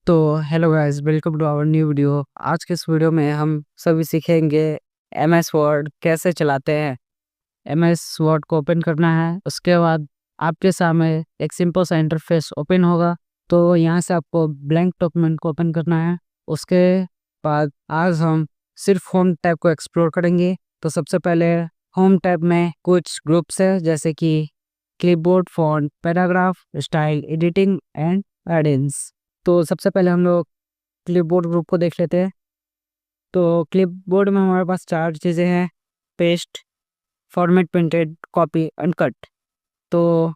तो hello guys, welcome to our new video. आज के इस वीडियो में हम सभी सीखेंगे MS वर्ड कैसे चलाते हैं। MS वर्ड को ओपन करना है, उसके बाद आपके सामने एक सिंपल सा इंटरफेस ओपन होगा। तो यहाँ से आपको ब्लैंक डॉक्यूमेंट को ओपन करना है। उसके बाद आज हम सिर्फ होम टैब को एक्सप्लोर करेंगे। तो सबसे पहले होम टैब में कुछ ग्रुप्स है, जैसे कि clipboard, font, paragraph, style, editing and add-ins. तो सबसे पहले हम लोग क्लिपबोर्ड ग्रुप को देख लेते हैं। तो क्लिपबोर्ड में हमारे पास चार चीज़ें हैं: paste, format, printed, copy and cut. तो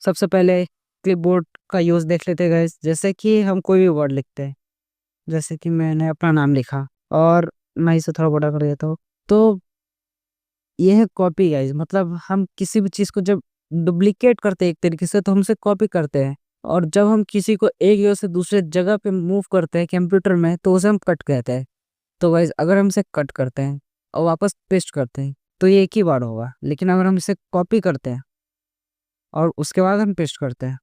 सबसे पहले क्लिपबोर्ड का यूज़ देख लेते हैं गाइस। जैसे कि हम कोई भी वर्ड लिखते हैं, जैसे कि मैंने अपना नाम लिखा और मैं इसे थोड़ा बड़ा कर देता हूँ। तो ये है कॉपी गाइस, मतलब हम किसी भी चीज़ को जब डुप्लीकेट करते हैं एक तरीके से, तो हमसे कॉपी करते हैं। और जब हम किसी को एक जगह से दूसरे जगह पे मूव करते हैं कंप्यूटर में, तो उसे हम कट कहते हैं। तो गाइस, अगर हम इसे कट करते हैं और वापस पेस्ट करते हैं तो ये एक ही बार होगा, लेकिन अगर हम इसे कॉपी करते हैं और उसके बाद हम पेस्ट करते हैं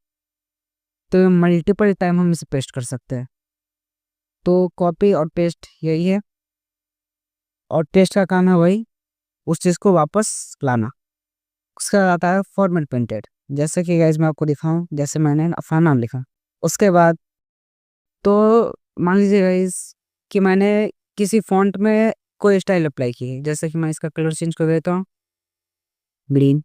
तो मल्टीपल टाइम हम इसे पेस्ट कर सकते हैं। तो कॉपी और पेस्ट यही है, और पेस्ट का काम है वही उस चीज़ को वापस लाना। उसका आता है फॉर्मेट प्रिंटेड। जैसे कि गाइस मैं आपको दिखाऊं, जैसे मैंने अपना नाम लिखा, उसके बाद तो मान लीजिए गाइस कि मैंने किसी फॉन्ट में कोई स्टाइल अप्लाई की है। जैसे कि मैं इसका कलर चेंज कर देता हूँ, ग्रीन,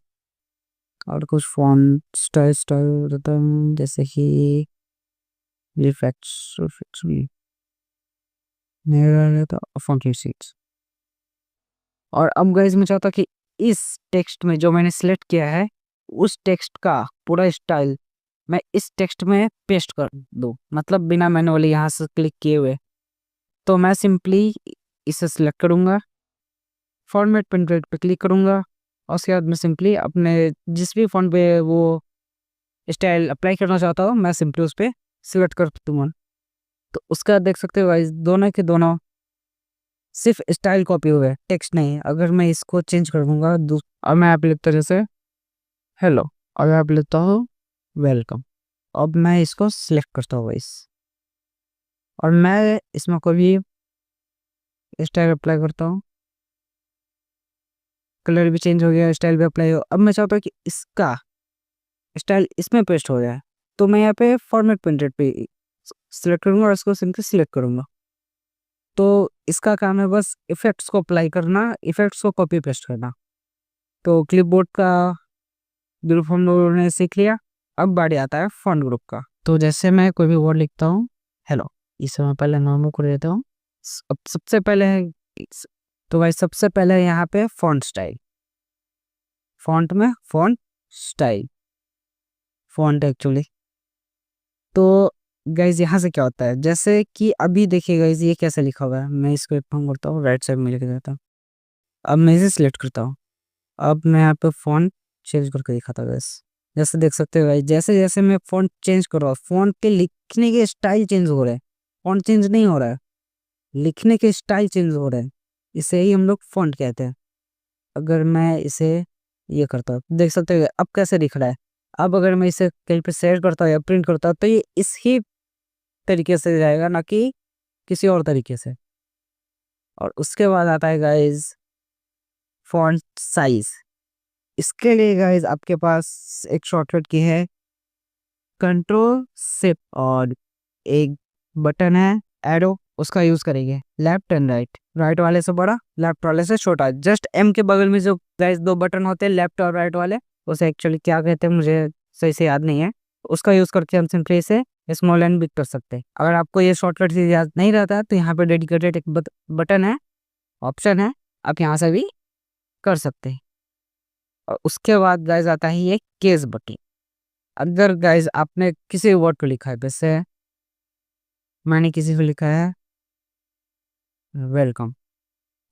और कुछ फॉन्ट स्टाइल स्टाइल देता हूँ, जैसे कि रिफ्लेक्स फॉन्ट सीट्स। और अब गाइस मैं चाहता हूँ कि इस टेक्स्ट में जो मैंने सिलेक्ट किया है, उस टेक्स्ट का पूरा स्टाइल मैं इस टेक्स्ट में पेस्ट कर दूँ, मतलब बिना मैनुअली यहाँ से क्लिक किए हुए। तो मैं सिंपली इसे सिलेक्ट करूँगा, फॉर्मेट प्रिंटेड पे क्लिक करूँगा, और उसके बाद मैं सिंपली अपने जिस भी फॉन्ट पे वो स्टाइल अप्लाई करना चाहता हूँ, मैं सिंपली उस पर सिलेक्ट कर दूँगा। तो उसके बाद देख सकते हो गाइस, दोनों के दोनों सिर्फ स्टाइल कॉपी हुए, टेक्स्ट नहीं। अगर मैं इसको चेंज कर दूंगा और मैं यहाँ पे लिखता हूँ जैसे हेलो, और यहाँ पे लिखता हूँ वेलकम। अब मैं इसको सिलेक्ट करता हूँ गाइस, और मैं इसमें कोई भी स्टाइल अप्लाई करता हूँ, कलर भी चेंज हो गया, स्टाइल भी अप्लाई हो। अब मैं चाहता हूँ कि इसका स्टाइल इसमें पेस्ट हो जाए, तो मैं यहाँ पे फॉर्मेट प्रिंटेड पे सिलेक्ट करूंगा और इसको सिंपली सिलेक्ट करूंगा। तो इसका काम है बस इफेक्ट्स को अप्लाई करना, इफेक्ट्स को कॉपी पेस्ट करना। तो क्लिपबोर्ड का ग्रुप हम लोगों ने सीख लिया। अब बारी आता है फॉन्ट ग्रुप का। तो जैसे मैं कोई भी वर्ड लिखता हूँ, हेलो, इसे मैं पहले नॉर्मल कर देता हूँ। अब सबसे पहले है तो भाई सबसे पहले यहाँ पे फॉन्ट स्टाइल, फॉन्ट में फॉन्ट स्टाइल, फॉन्ट एक्चुअली। तो गाइज यहाँ से क्या होता है, जैसे कि अभी देखिए गाइज ये कैसे लिखा हुआ है। मैं इसको एक काम करता हूँ, राइट साइड में लिख देता हूँ। अब मैं इसे सिलेक्ट करता हूँ। अब मैं यहाँ पे फॉन्ट चेंज करके दिखाता हूँ गाइस। जैसे देख सकते हो गाइस, जैसे जैसे मैं फॉन्ट चेंज कर रहा हूँ, फॉन्ट के लिखने के स्टाइल चेंज हो रहे हैं। फॉन्ट चेंज नहीं हो रहा है, लिखने के स्टाइल चेंज हो रहे हैं। इसे ही हम लोग फॉन्ट कहते हैं। अगर मैं इसे ये करता हूँ, देख सकते हो अब कैसे दिख रहा है। अब अगर मैं इसे कहीं पे शेयर करता हूँ या प्रिंट करता हूँ, तो ये इसी तरीके से जाएगा, ना कि किसी और तरीके से। और उसके बाद आता है गाइज फॉन्ट साइज। इसके लिए गाइज आपके पास एक शॉर्टकट की है, कंट्रोल शिफ्ट, और एक बटन है एरो, उसका यूज करेंगे। लेफ्ट एंड राइट, राइट वाले से बड़ा, लेफ्ट वाले से छोटा। जस्ट एम के बगल में जो गाइस दो बटन होते हैं, लेफ्ट और राइट वाले, उसे एक्चुअली क्या कहते हैं मुझे सही से याद नहीं है। उसका यूज करके हम सिंपली इसे स्मॉल एंड बिग कर सकते हैं। अगर आपको ये शॉर्टकट से याद नहीं रहता, तो यहाँ पे डेडिकेटेड एक बटन है, ऑप्शन है, आप यहाँ से भी कर सकते हैं। और उसके बाद गाइस आता है ये केस बटन। अगर गाइस आपने किसी वर्ड को लिखा है, जैसे मैंने किसी को लिखा है वेलकम,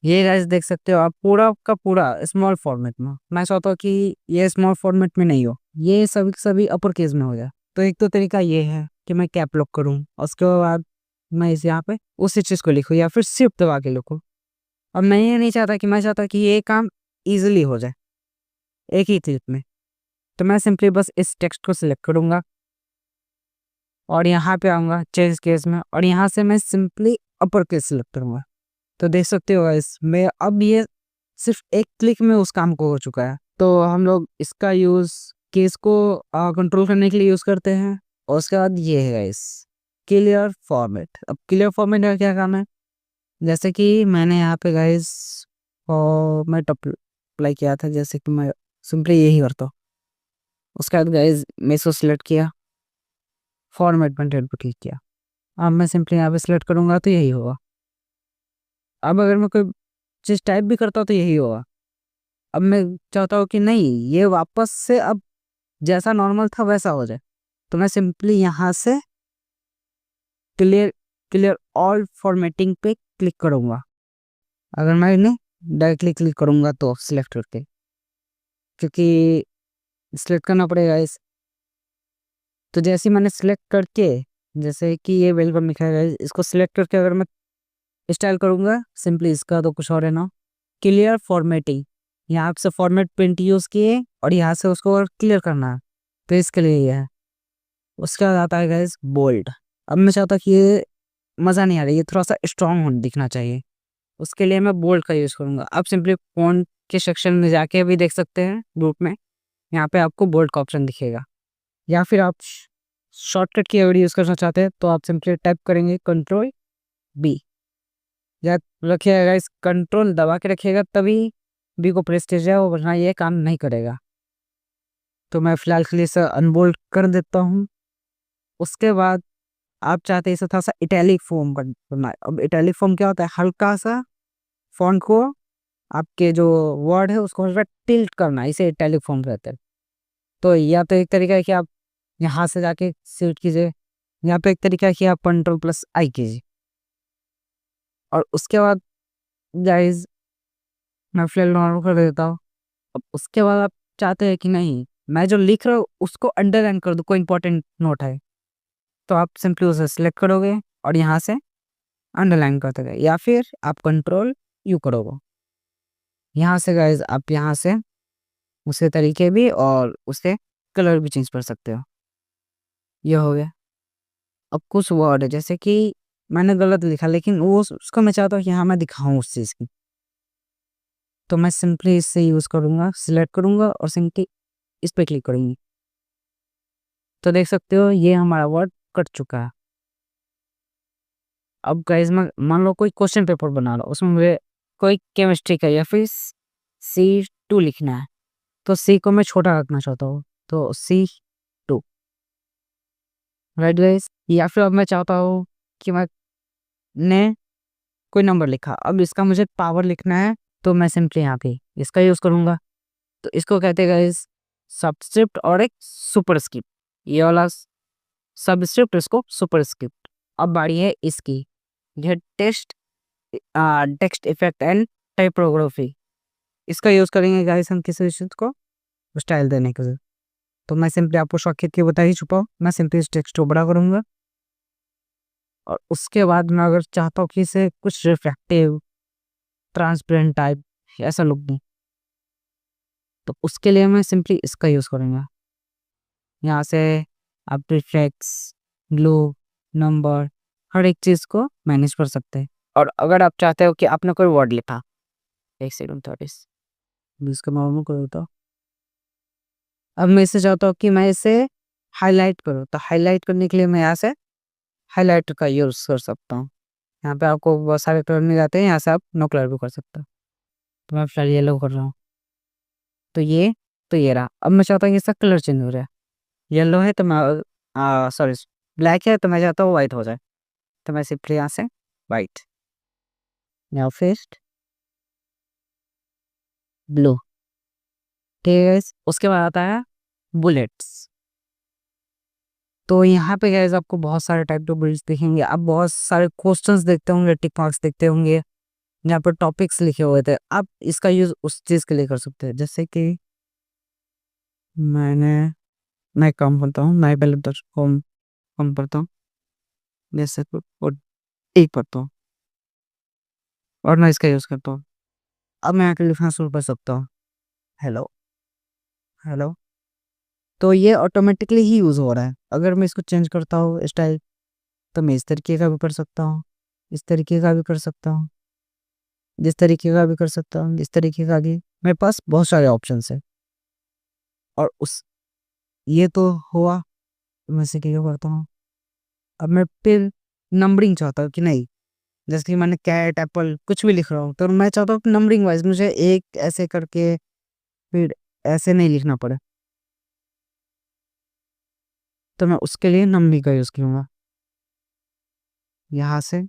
ये गाइस देख सकते हो आप, पूरा का पूरा स्मॉल फॉर्मेट में। मैं चाहता हूँ कि ये स्मॉल फॉर्मेट में नहीं हो, ये सभी सभी अपर केस में हो जाए। तो एक तो तरीका ये है कि मैं कैप लॉक करूँ, उसके बाद मैं इस यहाँ पे उसी चीज़ को लिखूँ, या फिर शिफ्ट दबा के लिखूँ। और मैं ये नहीं चाहता कि, मैं चाहता कि ये काम ईजिली हो जाए एक ही क्लिक में। तो मैं सिंपली बस इस टेक्स्ट को सिलेक्ट करूंगा, और यहाँ पे आऊँगा चेंज केस में और यहाँ से मैं सिंपली अपर केस सिलेक्ट करूँगा। तो देख सकते हो गाइस मैं अब ये सिर्फ एक क्लिक में उस काम को हो चुका है। तो हम लोग इसका यूज़ केस को कंट्रोल करने के लिए यूज़ करते हैं। और उसके बाद ये है गाइस क्लियर फॉर्मेट। अब क्लियर फॉर्मेट का क्या काम है, जैसे कि मैंने यहाँ पे गाइस फॉर्मेट अप्लाई किया था, जैसे कि मैं सिंपली यही करता हूँ। उसके बाद गाइस मैं इसको सिलेक्ट किया, फॉर्मेट कंटेंट पर क्लिक किया। अब मैं सिंपली यहाँ पे सिलेक्ट करूँगा तो यही होगा। अब अगर मैं कोई चीज़ टाइप भी करता हूँ तो यही होगा। अब मैं चाहता हूँ कि नहीं ये वापस से अब जैसा नॉर्मल था वैसा हो जाए, तो मैं सिंपली यहाँ से क्लियर क्लियर ऑल फॉर्मेटिंग पे क्लिक करूँगा। अगर मैं इन्हें डायरेक्टली क्लिक करूँगा तो सिलेक्ट करके, क्योंकि सिलेक्ट करना पड़ेगा इस। तो जैसे ही मैंने सिलेक्ट करके, जैसे कि ये वेलकम लिखा है, इसको सिलेक्ट करके अगर मैं स्टाइल करूँगा सिंपली इसका तो कुछ और है ना, क्लियर फॉर्मेटिंग। यहाँ से फॉर्मेट प्रिंट यूज़ किए और यहाँ से उसको और क्लियर करना है, तो इसके लिए ये है। उसके बाद आता है गाइस बोल्ड। अब मैं चाहता कि ये मज़ा नहीं आ रहा, ये थोड़ा सा स्ट्रॉन्ग दिखना चाहिए, उसके लिए मैं बोल्ड का यूज़ करूँगा। आप सिंपली फ़ॉन्ट के सेक्शन में जाके भी देख सकते हैं ग्रुप में, यहाँ पे आपको बोल्ड का ऑप्शन दिखेगा। या फिर आप शॉर्टकट की अगर यूज़ करना चाहते हैं तो आप सिंपली टाइप करेंगे कंट्रोल बी, या रखिएगा इस कंट्रोल दबा के रखिएगा तभी बी को प्रेस कीजिएगा, वरना ये काम नहीं करेगा। तो मैं फ़िलहाल के लिए इसे अनबोल्ड कर देता हूँ। उसके बाद आप चाहते हैं इसे थोड़ा सा इटैलिक फॉर्म करना है। अब इटैलिक फॉर्म क्या होता है, हल्का सा फ़ॉन्ट को आपके जो वर्ड है उसको हल्का टिल्ट करना, इसे इटैलिक फॉर्म कहते हैं। तो या तो एक तरीका है कि आप यहाँ से जाके शिफ्ट कीजिए, यहाँ पे एक तरीका है कि आप कंट्रोल प्लस आई कीजिए। और उसके बाद गाइस मैं फिलहाल नॉर्मल कर देता हूँ। अब उसके बाद आप चाहते हैं कि नहीं मैं जो लिख रहा हूँ उसको अंडरलाइन कर दूँ, कोई इंपॉर्टेंट नोट है, तो आप सिंपली उसे सिलेक्ट करोगे और यहाँ से अंडरलाइन करते गए, या फिर आप कंट्रोल यू करोगे। यहाँ से गाइस आप यहाँ से उसे तरीके भी और उसे कलर भी चेंज कर सकते हो। ये हो गया। अब कुछ वर्ड है जैसे कि मैंने गलत लिखा, लेकिन वो उसको मैं चाहता हूँ कि हाँ मैं दिखाऊँ उस चीज़ की, तो मैं सिंपली इससे यूज़ करूँगा, सिलेक्ट करूँगा और सिंपली इस पे क्लिक करूँगी। तो देख सकते हो ये हमारा वर्ड कट चुका है। अब गाइस मैं मान लो कोई क्वेश्चन पेपर बना रहा हूँ, उसमें मुझे कोई केमिस्ट्री का या फिर C2 लिखना है, तो सी को मैं छोटा रखना चाहता हूँ, तो C2 राइट गाइस। या फिर अब मैं चाहता हूँ कि मैंने कोई नंबर लिखा, अब इसका मुझे पावर लिखना है, तो मैं सिंपली यहाँ पे इसका यूज़ करूँगा। तो इसको कहते हैं गाइस सबस्क्रिप्ट और एक सुपरस्क्रिप्ट। ये वाला सबस्क्रिप्ट, इसको सुपरस्क्रिप्ट। अब बारी है इसकी, यह टेक्स्ट इफेक्ट एंड टाइपोग्राफी। इसका यूज़ करेंगे गाइस हम किसी चीज़ को स्टाइल देने के लिए। तो मैं सिंपली आपको शॉर्टकट के बता ही चुका हूँ, मैं सिंपली इस टेक्स्ट को बड़ा करूँगा और उसके बाद मैं अगर चाहता हूँ कि इसे कुछ रिफ्लेक्टिव ट्रांसपेरेंट टाइप ऐसा लुक दूँ, तो उसके लिए मैं सिंपली इसका यूज़ करूँगा। यहाँ से आप रिफ्लेक्स, ग्लो, नंबर हर एक चीज़ को मैनेज कर सकते हैं। और अगर आप चाहते हो कि आपने कोई वर्ड लिखा, एक सेकंड थोड़ीस इसका नॉर्मल कर देता हूँ। अब मैं इसे चाहता हूँ कि मैं इसे हाईलाइट करूँ, तो हाईलाइट करने के लिए मैं यहाँ से हाईलाइटर का यूज़ कर सकता हूँ। यहाँ पे आपको बहुत सारे कलर मिल जाते हैं, यहाँ से आप नो कलर भी कर सकते हो। तो मैं फिलहाल येलो कर रहा हूँ, तो ये रहा। अब मैं चाहता हूँ कि इसका कलर चेंज हो रहा है, येलो है तो मैं सॉरी ब्लैक है तो मैं चाहता हूँ वाइट हो जाए, तो मैं सिंपली यहाँ से वाइट, नाउ फिर ब्लू। ठीक है guys? उसके बाद आता है बुलेट्स। तो यहाँ पे गाइस आपको बहुत सारे टाइप के बुलेट्स दिखेंगे, आप बहुत सारे क्वेश्चंस देखते होंगे, टिक मार्क्स देखते होंगे, यहाँ पर टॉपिक्स लिखे हुए थे। आप इसका यूज उस चीज़ के लिए कर सकते हैं, जैसे कि मैंने मैं काम करता हूँ, मैं पहले तो कम पढ़ता हूँ, जैसे और एक पढ़ता हूँ और मैं इसका यूज़ करता हूँ। अब मैं आके लिखना शुरू कर सकता हूँ, हेलो हेलो तो ये ऑटोमेटिकली ही यूज़ हो रहा है। अगर मैं इसको चेंज करता हूँ स्टाइल, तो मैं इस तरीके का भी कर सकता हूँ, इस तरीके का भी कर सकता हूँ, जिस तरीके का भी कर सकता हूँ, इस तरीके का भी। मेरे पास बहुत सारे ऑप्शंस है। और उस ये तो हुआ, मैं इसे क्या करता हूँ, अब मैं फिर नंबरिंग चाहता हूँ कि नहीं, जैसे कि मैंने कैट एप्पल कुछ भी लिख रहा हूँ, तो मैं चाहता हूँ कि नंबरिंग वाइज मुझे एक ऐसे करके फिर ऐसे नहीं लिखना पड़े। तो मैं उसके लिए नंबरिंग का यूज़ करूँगा यहाँ से।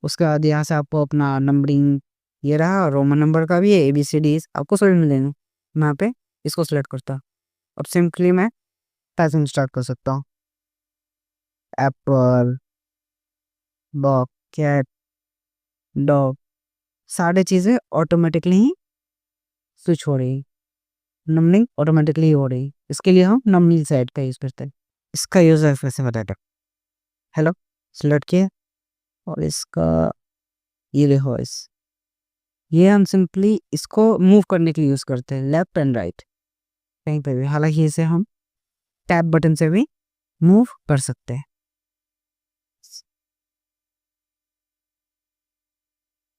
उसके बाद यहाँ से आपको अपना नंबरिंग, ये रहा रोमन नंबर का भी है, ABCD आपको सभी मिल देना। मैं यहाँ पे इसको सिलेक्ट करता, अब सिंपली मैं टाइपिंग स्टार्ट कर सकता हूँ। एप्पल, डॉग, कैट, डॉग, सारे चीज़ें ऑटोमेटिकली ही स्विच हो रही, नंबरिंग ऑटोमेटिकली हो रही। इसके लिए हम नंबरिंग साइड का यूज़ करते हैं। इसका यूज़ है कैसे बताते हैं। हेलो, सिलेक्ट किया और इसका ये देखो ये हम सिंपली इसको मूव करने के लिए यूज़ करते हैं, लेफ्ट एंड राइट कहीं पे भी। हालांकि इसे हम टैप बटन से भी मूव कर सकते हैं।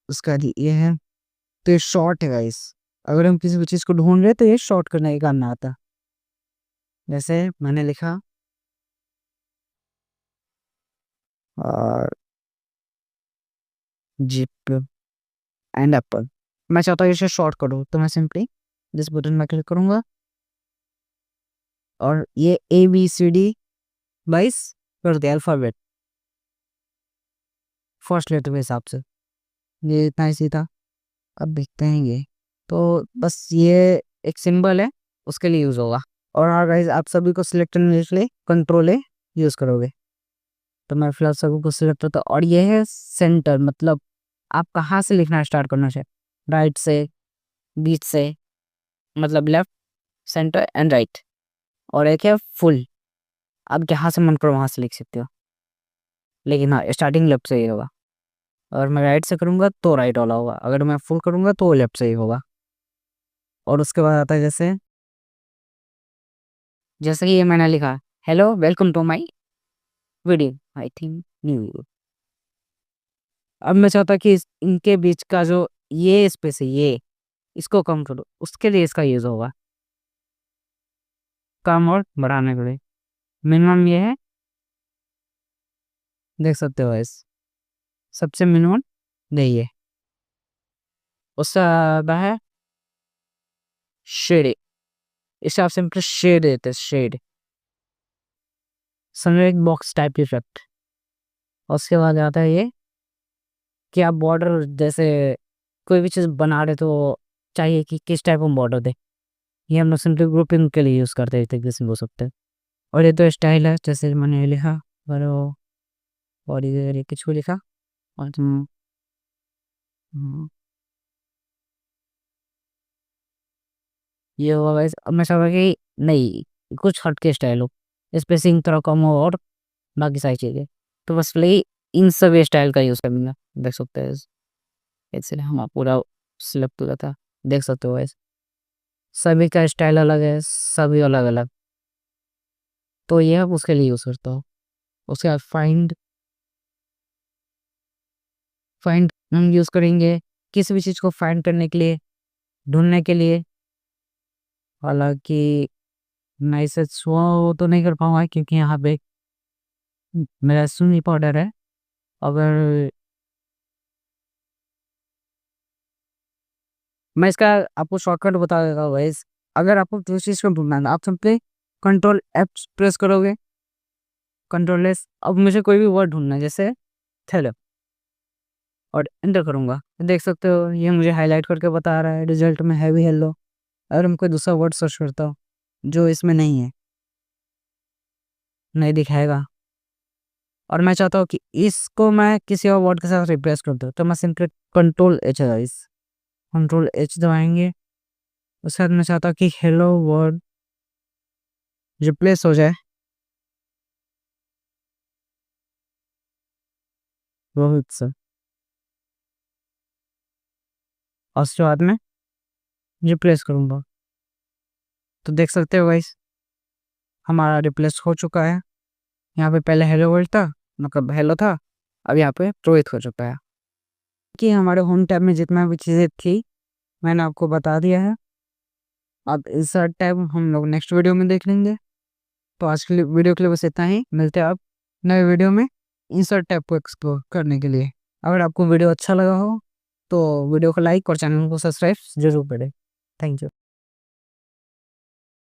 उसका ये है, तो ये शॉर्ट है गाइस। अगर हम किसी भी चीज़ को ढूंढ रहे हैं तो ये शॉर्ट करने के काम में आता है। जैसे मैंने लिखा और जिप एंड एप्पल, मैं चाहता हूँ इसे शॉर्ट करूँ, तो मैं सिंपली जिस बटन में क्लिक करूँगा और ये ABCD 22 कर दिया अल्फ़ाबेट फर्स्ट लेटर के हिसाब से। ये इतना ही सी था। अब देखते हैं ये, तो बस ये एक सिंबल है, उसके लिए यूज़ होगा। और हाँ गाइस, आप सभी को सिलेक्ट करने के लिए कंट्रोल A यूज़ करोगे। तो मैं फिलहाल सभी को सिलेक्ट करता हूँ और ये है सेंटर, मतलब आप कहाँ से लिखना स्टार्ट करना चाहिए, राइट से, बीच से, मतलब लेफ्ट, सेंटर एंड राइट। और एक है फुल, आप जहाँ से मन करो वहाँ से लिख सकते हो, लेकिन हाँ स्टार्टिंग लेफ्ट से ही होगा। अगर मैं राइट से करूँगा तो राइट वाला होगा, अगर मैं फुल करूँगा तो लेफ्ट से ही होगा। और उसके बाद आता है जैसे जैसे कि ये मैंने लिखा, hello welcome to my video I think new. अब मैं चाहता कि इनके बीच का जो ये स्पेस है, ये इसको कम करो, उसके लिए इसका यूज होगा, कम और बढ़ाने के लिए। मिनिमम ये है, देख सकते हो इस सबसे मिनिमम नहीं है। उससे ज़्यादा है शेड, इसे आप सिंपल शेड देते हैं, shade sunlight box type effect. उसके बाद आता है ये कि आप बॉर्डर जैसे कोई भी चीज़ बना रहे तो चाहिए कि किस टाइप ऑफ बॉर्डर दे, ये हम लोग सिंपली ग्रुपिंग के लिए यूज़ करते हैं, एक तरीके से बोल सकते हैं। और ये तो स्टाइल है, जैसे मैंने ये लिखा और ये कुछ भी लिखा और हम्म, ये हुआ गाइस। अब मैं समझ कि नहीं, कुछ हटके स्टाइल हो, स्पेसिंग थोड़ा कम हो और बाकी सारी चीज़ें, तो बस वही इन सब स्टाइल का यूज़ करूँगा। देख सकते हैं इसलिए हम पूरा सिलेक्ट हो था, देख सकते हो गाइस सभी का स्टाइल अलग है, सभी अलग अलग। तो ये आप उसके लिए यूज़ करता हो। उसके बाद फाइंड, फाइंड हम यूज़ करेंगे किसी भी चीज़ को फाइंड करने के लिए, ढूंढने के लिए। हालांकि मैं इसे शो तो नहीं कर पाऊंगा क्योंकि यहाँ पे मेरा सुनी पाउडर है। अगर मैं इसका आपको शॉर्टकट बता देता हूँ गाइस, अगर आपको किसी चीज़ को ढूंढना है आप सिंपली कंट्रोल F प्रेस करोगे, कंट्रोल S। अब मुझे कोई भी वर्ड ढूंढना है जैसे थैलो, और एंटर करूंगा, देख सकते हो ये मुझे हाईलाइट करके बता रहा है रिजल्ट में हैवी हेलो। अगर मैं कोई दूसरा वर्ड सर्च करता हूँ जो इसमें नहीं है, नहीं दिखाएगा, और मैं चाहता हूँ कि इसको मैं किसी और वर्ड के साथ रिप्लेस कर दूँ, तो मैं सिंपली कंट्रोल H दबाएंगे। उसके बाद मैं चाहता हूँ कि हेलो वर्ड रिप्लेस हो जाए रोहित से, और उसके बाद में रिप्लेस करूँगा। तो देख सकते हो गाइस हमारा रिप्लेस हो चुका है। यहाँ पे पहले हेलो वर्ल्ड था, मतलब हेलो था, अब यहाँ पे रोहित हो चुका है। कि हमारे होम टैब में जितना भी चीज़ें थी मैंने आपको बता दिया है। अब इंसर्ट टैब हम लोग नेक्स्ट वीडियो में देख लेंगे। तो आज के लिए वीडियो के लिए बस इतना ही, मिलते हैं आप नए वीडियो में इंसर्ट टैब को एक्सप्लोर करने के लिए। अगर आपको वीडियो अच्छा लगा हो तो वीडियो को लाइक और चैनल को सब्सक्राइब जरूर करें। Thank you.